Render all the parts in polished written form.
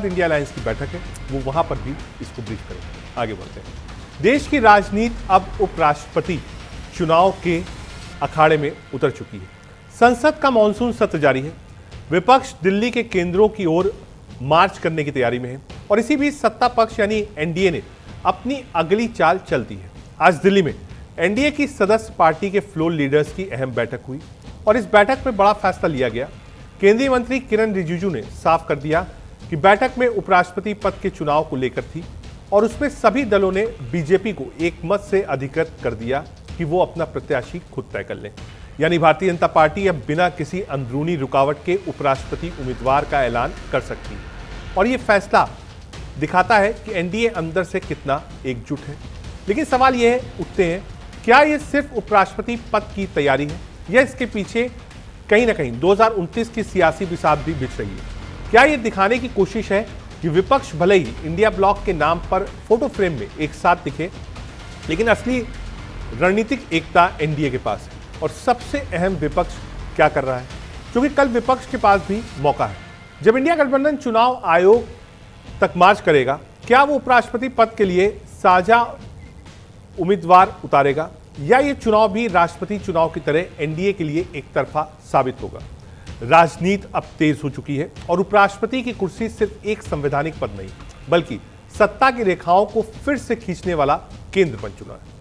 India alliance की बैठक है, वो वहां पर भी इसको ब्रीफ करेंगे। आगे बढ़ते हैं। देश की राजनीति अब उपराष्ट्रपति चुनाव के अखाड़े में उतर चुकी है। संसद का मानसून सत्र जारी है। विपक्ष दिल्ली के केंद्रों की ओर मार्च करने की तैयारी में है और इसी बीच सत्ता पक्ष यानी एनडीए ने अपनी अगली चाल चलती है। आज दिल्ली में एनडीए की सदस्य पार्टी के फ्लोर लीडर्स की अहम बैठक हुई और इस बैठक में बड़ा फैसला लिया गया। केंद्रीय मंत्री किरण रिजिजू ने साफ कर दिया कि बैठक में उपराष्ट्रपति पद के चुनाव को लेकर थी और उसमें सभी दलों ने बीजेपी को एक मत से अधिकृत कर दिया कि वो अपना प्रत्याशी खुद तय कर लें। यानी भारतीय जनता पार्टी अब बिना किसी अंदरूनी रुकावट के उपराष्ट्रपति उम्मीदवार का ऐलान कर सकती है और ये फैसला दिखाता है कि एनडीए अंदर से कितना एकजुट है। लेकिन सवाल ये उठते हैं, क्या ये सिर्फ उपराष्ट्रपति पद की तैयारी है या इसके पीछे कहीं ना कहीं 2029 की सियासी बिसात भी बिछ रही है? क्या ये दिखाने की कोशिश है कि विपक्ष भले ही इंडिया ब्लॉक के नाम पर फोटो फ्रेम में एक साथ दिखे, लेकिन असली रणनीतिक एकता एनडीए के पास है? और सबसे अहम, विपक्ष क्या कर रहा है? क्योंकि कल विपक्ष के पास भी मौका है। जब इंडिया गठबंधन चुनाव आयोग तक मार्च करेगा, क्या वो उपराष्ट्रपति पद के लिए साझा उम्मीदवार उतारेगा या ये चुनाव भी राष्ट्रपति चुनाव की तरह एनडीए के लिए एक तरफा साबित होगा? राजनीति अब तेज हो चुकी है और उपराष्ट्रपति की कुर्सी सिर्फ एक संवैधानिक पद नहीं, बल्कि सत्ता की रेखाओं को फिर से खींचने वाला केंद्र बन चुका है।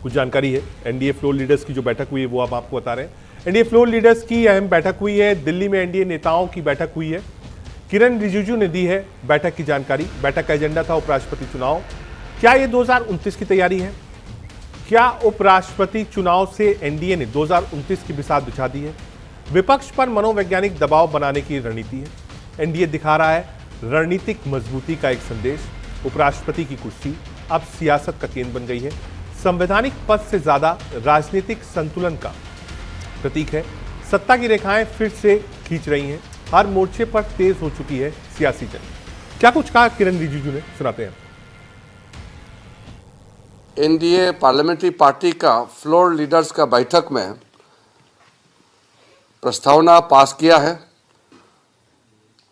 कुछ जानकारी है एनडीए फ्लोर लीडर्स की जो बैठक हुई है वो अब आपको बता रहे हैं। एनडीए फ्लोर लीडर्स की अहम बैठक हुई है। दिल्ली में एनडीए नेताओं की बैठक हुई है। किरण रिजिजू ने दी है बैठक की जानकारी। बैठक का एजेंडा था उपराष्ट्रपति चुनाव। क्या ये 2029 की तैयारी है? क्या उपराष्ट्रपति चुनाव से एनडीए ने 2029 की बिसात बिछा दी है? विपक्ष पर मनोवैज्ञानिक दबाव बनाने की रणनीति है। एनडीए दिखा रहा है रणनीतिक मजबूती का एक संदेश। उपराष्ट्रपति की कुर्सी अब सियासत का केंद्र बन गई है। संवैधानिक पद से ज्यादा राजनीतिक संतुलन का प्रतीक है। सत्ता की रेखाएं फिर से खींच रही हैं। हर मोर्चे पर तेज हो चुकी है सियासी जंग। क्या कुछ कहा किरण रिजिजू ने, सुनाते हैं। एनडीए पार्लियामेंट्री पार्टी का फ्लोर लीडर्स का बैठक में प्रस्तावना पास किया है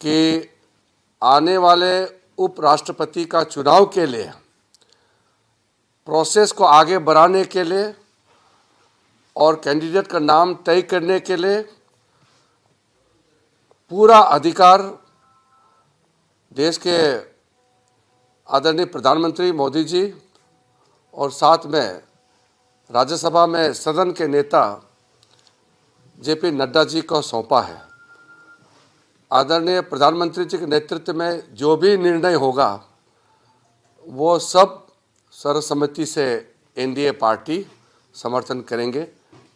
कि आने वाले उपराष्ट्रपति का चुनाव के लिए प्रोसेस को आगे बढ़ाने के लिए और कैंडिडेट का नाम तय करने के लिए पूरा अधिकार देश के आदरणीय प्रधानमंत्री मोदी जी और साथ में राज्यसभा में सदन के नेता जेपी नड्डा जी को सौंपा है। आदरणीय प्रधानमंत्री जी के नेतृत्व में जो भी निर्णय होगा वो सब सर्वसम्मति से एनडीए पार्टी समर्थन करेंगे।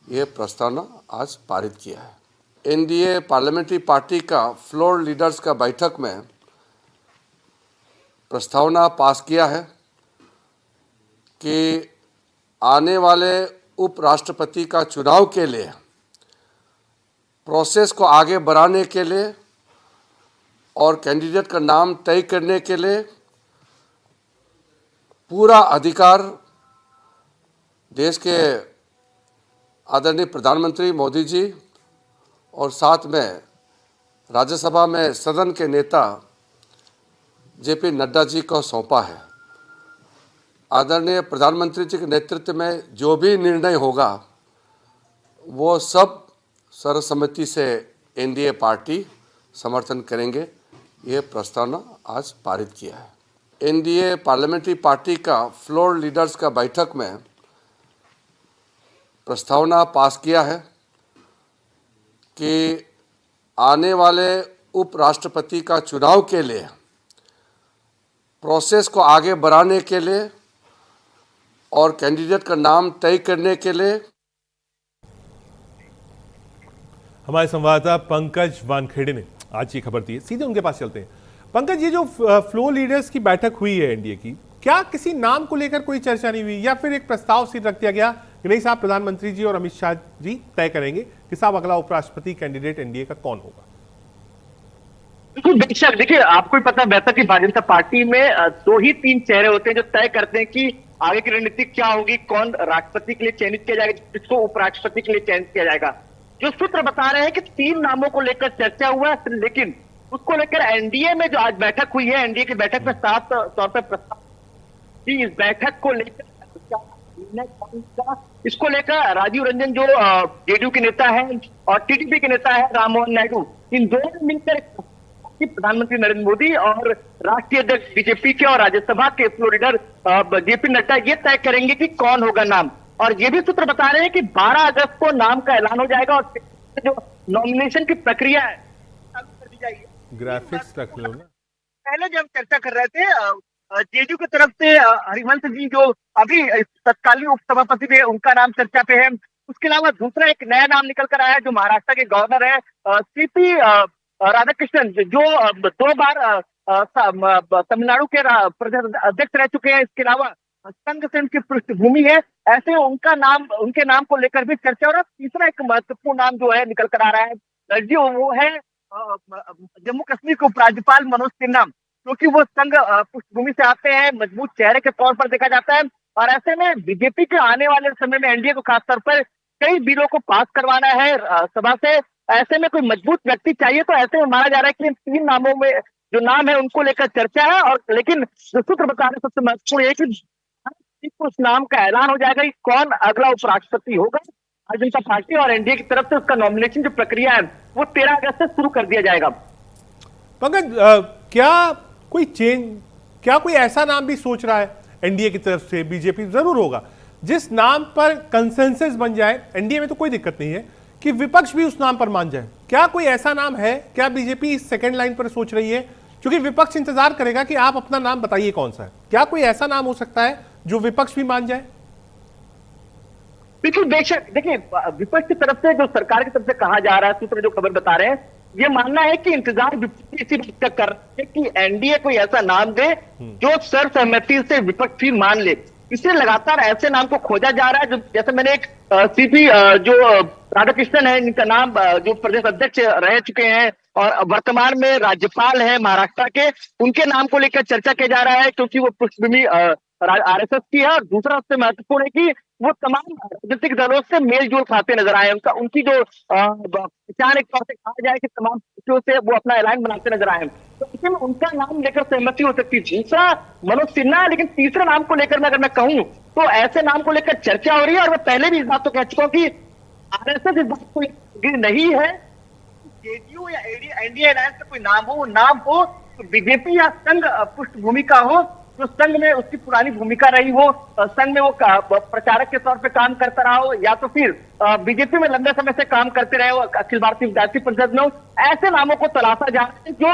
ये प्रस्तावना आज पारित किया है। एनडीए पार्लियामेंट्री पार्टी का फ्लोर लीडर्स का बैठक में प्रस्तावना पास किया है कि आने वाले उपराष्ट्रपति का चुनाव के लिए प्रोसेस को आगे बढ़ाने के लिए और कैंडिडेट का नाम तय करने के लिए पूरा अधिकार देश के आदरणीय प्रधानमंत्री मोदी जी और साथ में राज्यसभा में सदन के नेता जेपी नड्डा जी को सौंपा है। आदरणीय प्रधानमंत्री जी के नेतृत्व में जो भी निर्णय होगा वो सब सर्वसम्मति से एनडीए पार्टी समर्थन करेंगे। ये प्रस्तावना आज पारित किया है। एनडीए पार्लियामेंट्री पार्टी का फ्लोर लीडर्स का बैठक में प्रस्तावना पास किया है कि आने वाले उपराष्ट्रपति का चुनाव के लिए प्रोसेस को आगे बढ़ाने के लिए और कैंडिडेट का नाम तय करने के लिए हमारे संवाददाता पंकज वानखेड़े ने आज ये खबर दी है। सीधे उनके पास चलते हैं। पंकज, ये जो फ्लोर लीडर्स की बैठक हुई है एनडीए की, क्या किसी नाम को लेकर कोई चर्चा नहीं हुई या फिर एक प्रस्ताव सिर्फ रख दिया गया कि नहीं साहब, प्रधानमंत्री जी और अमित शाह जी तय करेंगे कि साहब अगला उपराष्ट्रपति कैंडिडेट एनडीए का कौन होगा? बिल्कुल बेशक। देखिए, आपको भी पता है बेहतर कि भारतीय जनता पार्टी में 2 ही 3 चेहरे होते हैं जो तय करते हैं कि आगे की रणनीति क्या होगी, कौन राष्ट्रपति के लिए चयनित किया जाएगा, किसको उपराष्ट्रपति के लिए चयनित किया जाएगा। जो सूत्र बता रहे हैं कि 3 नामों को लेकर चर्चा हुआ है, लेकिन उसको लेकर एनडीए में जो आज बैठक हुई है, एनडीए की बैठक में साफ तौर पर प्रस्ताव कि इस बैठक को लेकर क्या निर्णय कौन, इसको लेकर राजीव रंजन जो जेडीयू के नेता है और टीडीपी के नेता है राम मोहन नायडू, इन दोनों मिलकर कि प्रधानमंत्री नरेंद्र मोदी और राष्ट्रीय अध्यक्ष बीजेपी के और राज्यसभा के फ्लोर लीडर जेपी नड्डा ये तय करेंगे कि कौन होगा नाम। और ये भी सूत्र बता रहे हैं कि 12 अगस्त को नाम का ऐलान हो जाएगा और जो नॉमिनेशन की प्रक्रिया है चालू कर दी जाएगी। ग्राफिक्स रख लो ना। पहले जब चर्चा कर रहे थे जेडीयू की तरफ से हरिवंश जी जो अभी तत्कालीन उपसभापति थे, उनका नाम चर्चा पे है। उसके अलावा दूसरा एक नया नाम निकल कर आया है जो महाराष्ट्र के गवर्नर है सीपी राधाकृष्णन, जो 2 बार तमिलनाडु के प्रदेश अध्यक्ष रह चुके हैं। इसके अलावा संघ से उनकी पृष्ठभूमि है, ऐसे उनके नाम को लेकर भी चर्चा। और तीसरा एक महत्वपूर्ण नाम जो है निकल कर आ रहा है जी, वो है जम्मू कश्मीर के उपराज्यपाल मनोज सिन्हा, क्योंकि वो संघ पृष्ठभूमि से आते हैं, मजबूत चेहरे के तौर पर देखा जाता है। और ऐसे में बीजेपी के आने वाले समय में एनडीए को खासतौर पर कई बिलों को पास करवाना है सभा से, ऐसे में कोई मजबूत व्यक्ति चाहिए। तो ऐसे में माना जा रहा है कि इन 3 नामों में जो नाम है उनको लेकर चर्चा है। और लेकिन जो सूत्र बता रहे सबसे महत्वपूर्ण है कि उस नाम का ऐलान हो जाएगा कि कौन अगला उपराष्ट्रपति होगा भारतीय जनता पार्टी और एनडीए की तरफ से। उसका नॉमिनेशन जो प्रक्रिया है वो 13 अगस्त से शुरू कर दिया जाएगा। पंकज, क्या कोई ऐसा नाम भी सोच रहा है एनडीए की तरफ से? बीजेपी जरूर होगा जिस नाम पर कंसेंसस बन जाए, एनडीए में तो कोई दिक्कत नहीं है कि विपक्ष भी उस नाम पर मान जाए। क्या कोई ऐसा नाम है? क्या बीजेपी इस सेकंड लाइन पर सोच रही है? क्योंकि विपक्ष इंतजार करेगा कि आप अपना नाम बताइए कौन सा है। क्या कोई ऐसा नाम हो सकता है जो विपक्ष भी मान जाए? बिल्कुल, बेशक। देखिए, विपक्ष की तरफ से जो सरकार की तरफ से कहा जा रहा है, सूत्र जो खबर बता रहे हैं, ये मानना है कि इंतजार विपक्ष इसी बात का कर रहे हैं कि एनडीए कोई ऐसा नाम दे जो सर्वसम्मति से विपक्ष भी मान ले। इसलिए लगातार ऐसे नाम को खोजा जा रहा है। जो जैसे मैंने एक सीपी जो राधाकृष्णन है, इनका नाम जो प्रदेश अध्यक्ष रह चुके हैं और वर्तमान में राज्यपाल है महाराष्ट्र के, उनके नाम को लेकर चर्चा किया जा रहा है क्योंकि वो पृष्ठभूमि आरएसएस की है। और दूसरा सबसे महत्वपूर्ण है कि वो तमाम राजनीतिक दलों से मेल जोल खाते नजर आए। उनकी जो पहचान एक तौर से कहा जाए कि तमाम पार्टियों से वो अपना ऐलान बनाते नजर आए, तो ऐसे में उनका नाम लेकर सहमति हो सकती है। दूसरा मनोज सिन्हा। लेकिन तीसरे नाम को लेकर अगर मैं कहूं तो ऐसे नाम को लेकर चर्चा हो रही है और मैं पहले भी इस बात को कह चुका हूं कि आरएसएस इस बात को नहीं है जेडीयू या एनडीए अलायंस का कोई नाम हो, वो नाम हो तो बीजेपी या संघ पृष्ठभूमि का हो, जो संघ में उसकी पुरानी भूमिका रही हो, संघ में वो प्रचारक के तौर पे काम करता रहा हो, या तो फिर बीजेपी में लंबे समय से काम करते रहे हो, अखिल भारतीय विद्यार्थी परिषद में हो। ऐसे नामों को तलाशा जा रहा है जो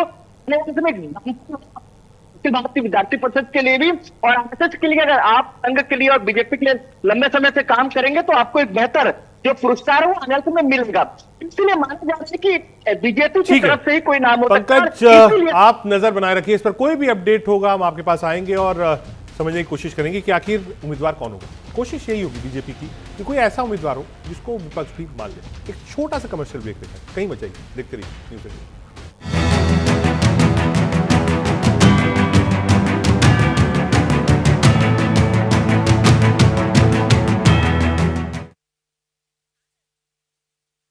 अखिल भारतीय विद्यार्थी परिषद के लिए भी और आरएसएस के लिए। अगर आप संघ के लिए और बीजेपी के लिए लंबे समय से काम करेंगे तो आपको एक बेहतर जो पुरस्कार हो आने में मिलेगा। इसलिए माना जाता है कि बीजेपी की तरफ से ही कोई नाम हो सकता है। पंकज, आप नजर बनाए रखिए इस पर, कोई भी अपडेट होगा हम आपके पास आएंगे और समझने की कोशिश करेंगे कि आखिर उम्मीदवार कौन होगा। कोशिश यही होगी बीजेपी की कि कोई ऐसा उम्मीदवार हो जिसको विपक्ष भी मान ले। एक छोटा सा कमर्शियल ब्रेक लेकर कहीं बचाइए, देखते रहिए न्यूज़।